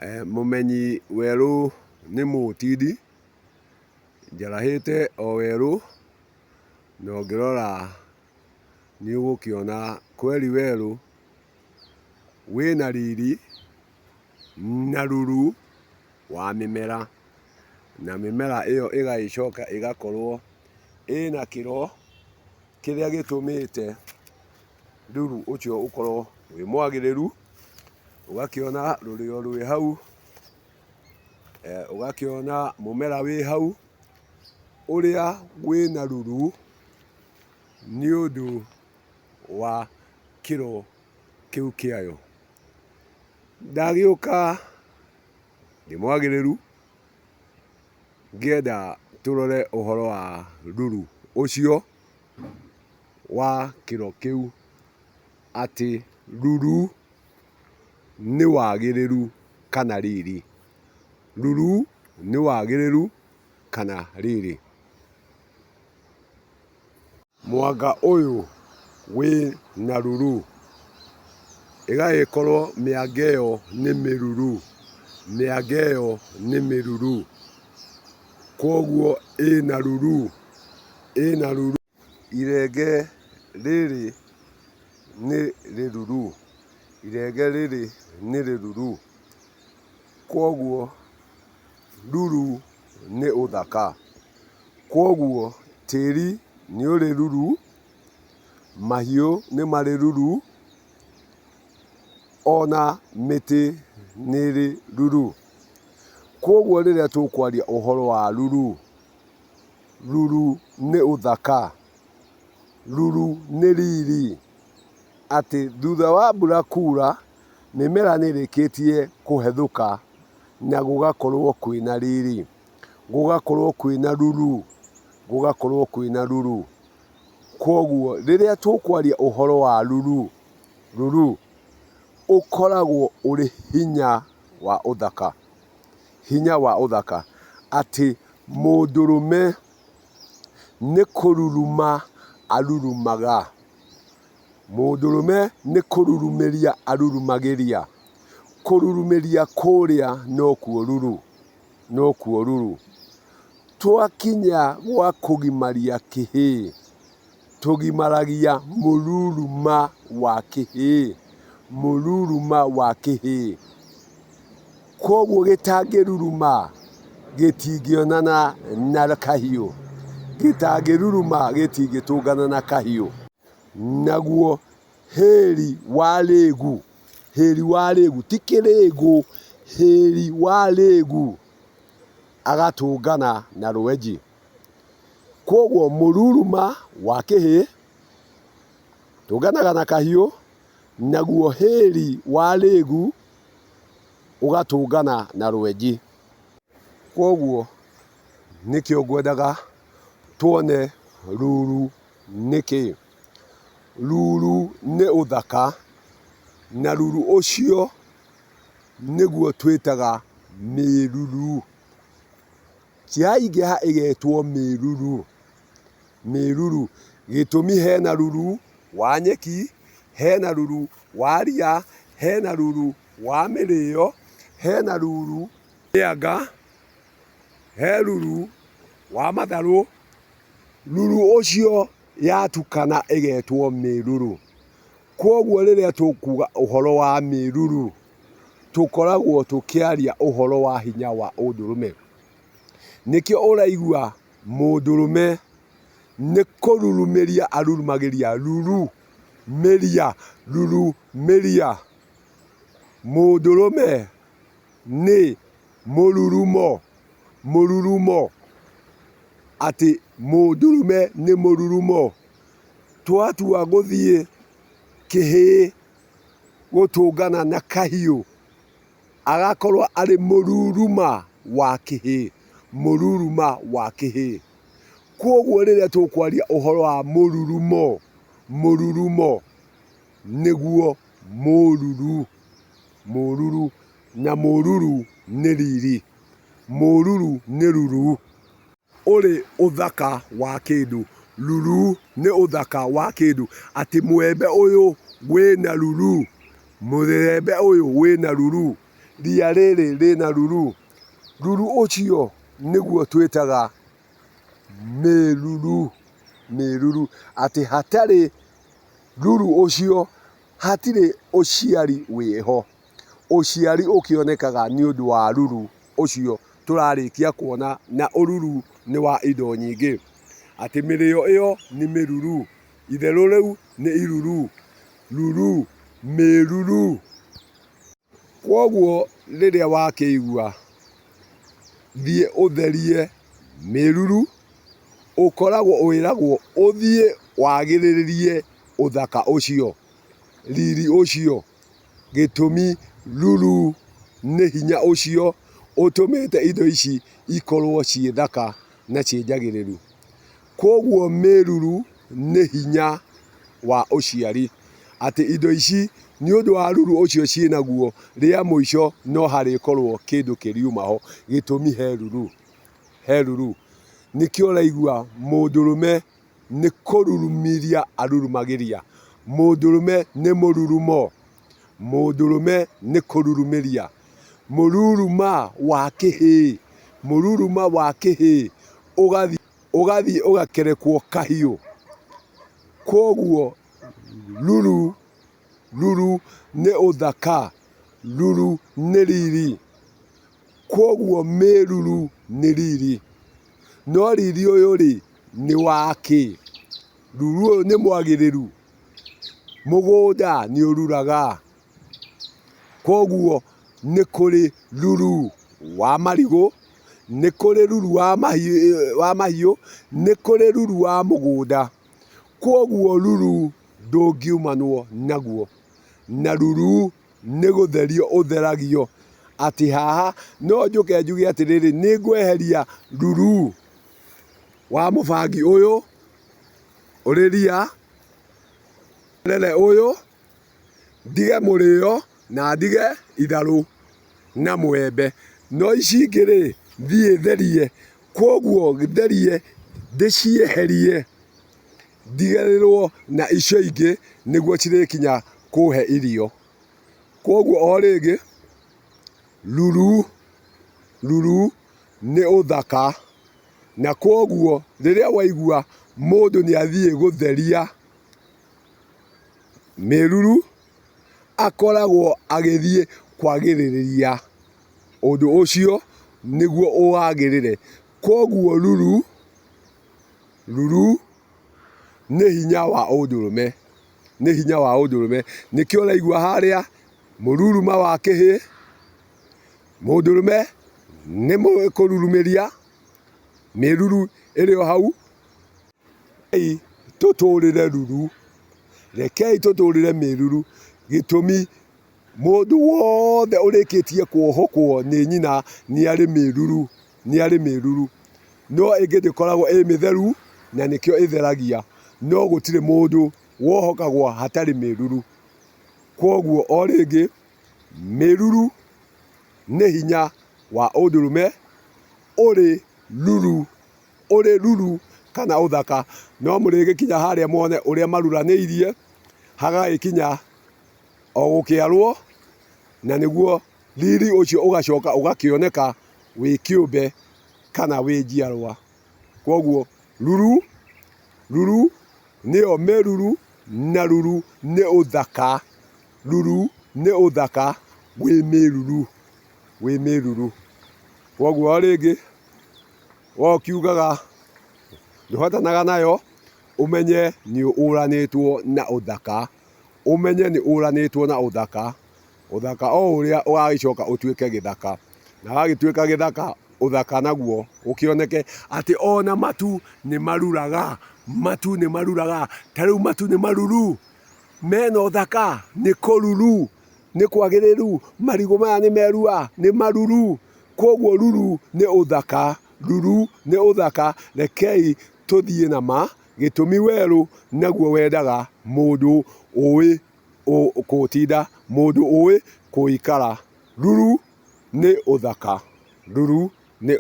Mũmenyi werũ nĩ mũtindi, njarahĩte o werũ, na ũngĩrora nĩ ũgũkĩona kweri werũ wĩna riri na ruru wa mĩmera, na mĩmera ĩyo ĩgagĩcoka ĩgakorwo ĩna kĩro kĩrĩa gĩtũmĩte ruru ũcio ũkorwo wĩ mwagĩrĩru. Ũgakĩona rũrĩo rwĩ hau, ũgakĩona mũmera wĩ hau ũrĩa wĩna ruru nĩ ũndũ wa kĩro kĩu kĩayo. Ndagĩũka ndĩ mwagĩrĩru ngĩenda tũrore ũhoro wa ruru ũcio wa kĩro kĩu, atĩ ruru nĩ wagĩrĩru kana riri, ruru nĩ wagĩrĩru kana riri. Mwanga ũyũ wĩna ruru, ĩgagĩkorwo mĩanga ĩyo nĩ mĩruru, mĩanga ĩyo nĩ mĩruru, koguo ĩna ruru, ĩna ruru. Irenge rĩrĩ nĩ rĩruru, irenge rĩrĩ nĩ rĩruru, koguo ruru nĩ ũthaka, koguo tĩri nĩ ũrĩ ruru, mahiũ nĩ marĩ ruru, ona mĩtĩ nĩ ĩrĩ ruru. Koguo rĩrĩa tũkwaria ũhoro wa ruru, ruru nĩ ũthaka, ruru nĩ riri, atĩ thutha wa mbura kura mĩmera nĩ ĩrĩkĩtie kũhethũka na gũgakorwo kwĩna riri, gũgakorwo kwĩna ruru, gũgakorwo kwĩna ruru. Koguo rĩrĩa tũkwaria ũhoro wa ruru, ruru ũkoragwo ũrĩ hinya wa ũthaka, hinya wa ũthaka, atĩ mũndũrũme nĩ kũruruma arurumaga, mũndũrũme nĩ kũrurumĩria arurumagĩria, kũrurumĩria kũrĩa nokuo ruru, nokuo ruru. Twakinya gwa kũgimaria kĩhĩ, tũgimaragia mũruruma wa kĩhĩ, mũruruma wa kĩhĩ. Koguo gĩtangĩruruma gĩtingĩonana na kahiũ, gĩtangĩruruma gĩtingĩtũngana na kahiũ. Naguo hĩri wa rĩgu, hĩri wa rĩgu, ti kĩrĩgu, hĩri wa rĩgu agatũngana na rwenji. Koguo mũruruma wa kĩhĩ tũnganaga na kahiũ, naguo hĩri wa rĩgu ũgatũngana na rwenji. Koguo nĩkĩo ngwendaga tuone ruru nĩkĩ. Ruru nĩ ũthaka, na ruru ũcio nĩguo twĩtaga mĩruru, yaingĩha ĩgetwo mĩruru. Mĩruru gĩtũmi hena ruru wa nyeki, hena ruru wa ria, hena ruru wa mĩrĩo, hena ruru mĩanga, he ruru wa matharũ. Ruru ũcio yatukana ĩgetwo mĩruru. Koguo rĩrĩa tũkuga ũhoro wa mĩruru, tũkoragwo tũkĩaria ũhoro wa hinya wa ũndũrũme. Nĩkĩo ũraigua mũndũrũme nĩ kũrurumĩria arurumagĩria, ruru mĩria, ruru mĩria. Mũndũrũme nĩ mũrurumo, mũrurumo, atĩ mũndũrũme nĩ mũrurumo. Twatua gũthiĩ kĩhĩ gũtũngana na kahiũ, agakorwo arĩ mũruruma wa kĩhĩ, mũruruma wa kĩhĩ. Koguo rĩrĩa tũkwaria ũhoro wa mũrurumo, mũrurumo nĩguo mũruru, mũruru, na mũruru nĩ riri, mũruru nĩ ruru. Ũrĩ ũthaka wa kĩndũ, ruru nĩ ũthaka wa kĩndũ, atĩ mũembe ũyũ wĩna ruru, mũrembe ũyũ wĩna ruru, ria rĩrĩ rĩna ruru. Ruru ũcio nĩguo twĩtaga mĩruru. Mĩruru, atĩ hatarĩ ruru ũcio hatirĩ ũciari wĩho. Ũciari ũkĩonekaga nĩ ũndũ wa ruru ũcio tũrarĩkia kuona, na ũruru nĩ wa indo nyingĩ. Atĩ mĩrĩo ĩyo nĩ mĩruru, itherũ rĩu nĩ iruru, ruru, mĩruru. Kwoguo rĩrĩa wakĩigua thiĩ ũtherie mĩruru, ũkoragwo wĩragwo ũthiĩ wagĩrĩrie ũthaka ũcio, riri ũcio. Gĩtũmi ruru nĩ hinya ũcio ũtũmĩte indo ici ikorwo ciĩ thaka na ciĩ njagĩrĩru. Kwoguo mĩruru nĩ hinya wa ũciari, atĩ indo ici nĩ ũndũ wa ruru ũcio ciĩ naguo, rĩa mũico no harĩkorwo kĩndũ kĩriuma ho. Gĩtũmi he ruru, he ruru. Nĩkĩo ũraigua mũndũrũme nĩ kũrurumithia arurumagĩria. Mũndũrũme nĩ mũrurumo, mũndũrũme nĩ kũrurumĩria. Mũruruma wa kĩhĩ, mũruruma wa kĩhĩ, ũgathiĩ ũgakerekwo kahiũ. Kwoguo ruru, ruru nĩ ũthaka, ruru nĩ riri. Kwoguo mĩruru nĩ riri. No riri ũyũ rĩ nĩ wa kĩ? Ruru ũyũ nĩ mwagĩrĩru? Mũgũnda nĩ ũruraga. Kwoguo nĩ kũrĩ ruru wa marigũ, nĩ kũrĩ ruru wa mahiũ, nĩ kũrĩ ruru wa mũgũnda. Kwoguo ruru ndũngiumanwo naguo, na ruru nĩ gũtherio ũtheragio. Atĩ haha no njũke njuge atĩrĩrĩ, nĩ ngweheria ruru wa mũbangi ũyũ ũrĩ ria, terere ũyũ, ndige mũrĩo na ndige itharũ na mũembe. No ici ingĩ rĩ, thiĩ therie. Kwoguo therie ndĩcieherie, ndigĩrĩrwo na icio ingĩ nĩguo cirĩkinya kũhe irio. Kwoguo o rĩngĩ, ruru, ruru nĩ ũthaka. Na kwoguo rĩrĩa waigua mũndũ nĩ athiĩ gũtheria mĩruru, akoragwo agĩthiĩ kwagĩrĩria ũndũ ũcio nĩguo ũwagĩrĩre. Kwoguo ruru, ruru nĩ hinya wa ũndũrũme, nĩ hinya wa ũndũrũme. Nĩkĩo ũraigua harĩa mũruruma wa kĩhĩ, mũndũrũme nĩ kũrurumĩria, mĩruru ĩrĩ o hau. Rekei tũtũrĩre ruru, rekei tũtũrĩre mĩruru. Gĩtũmi mũndũ wothe ũrĩkĩtie kuohokwo nĩ nyina nĩ arĩ mĩruru, nĩ arĩ mĩruru. No ĩngĩ ndĩkoragwo ĩ mĩtheru, na nĩkĩo ĩtheragia. No gũtirĩ mũndũ wohokagwo hatarĩ mĩruru. Kwoguo o rĩngĩ, mĩruru nĩ hinya wa ũndũrũme, ũrĩ ruru, ũrĩ ruru kana ũthaka. No mũrĩgĩkinya harĩa muone ũrĩa maruranĩirie, hagagĩkinya o gũkĩarwo, na nĩguo riri ũcio ũgacoka ũgakĩoneka wĩ kĩũmbe kana wĩ njiarwa. Kwoguo ruru, ruru nĩyo mĩruru, na ruru nĩ ũthaka. Ruru nĩ ũthaka wĩ mĩruru, wĩ mĩruru. Kwoguo o rĩngĩ, wokiugaga ndũhotanaga nayo, ũmenye nĩ ũranĩtwo na ũthaka, ũmenye nĩ ũranĩtwo na ũthaka. Ũthaka o ũrĩa ũgagĩcoka ũtuĩke gĩthaka, na wagĩtuĩka gĩthaka, ũthaka naguo ũkĩoneke atĩ ona matu nĩ maruraga, matu nĩ maruraga. Ta rĩu matu nĩ maruru, mena ũthaka, nĩ kũruru, nĩ kwagĩrĩru. Marigũ maya nĩ merua, nĩ maruru. Kwoguo ruru nĩ ũthaka, ruru nĩ ũthaka. Rekei tũthiĩ na ma, gĩtũmi werũ naguo wendaga mũndũ ũĩ kũũtinda, mũndũ ũĩ kũũikara. Ruru nĩ ũthaka, ruru nĩ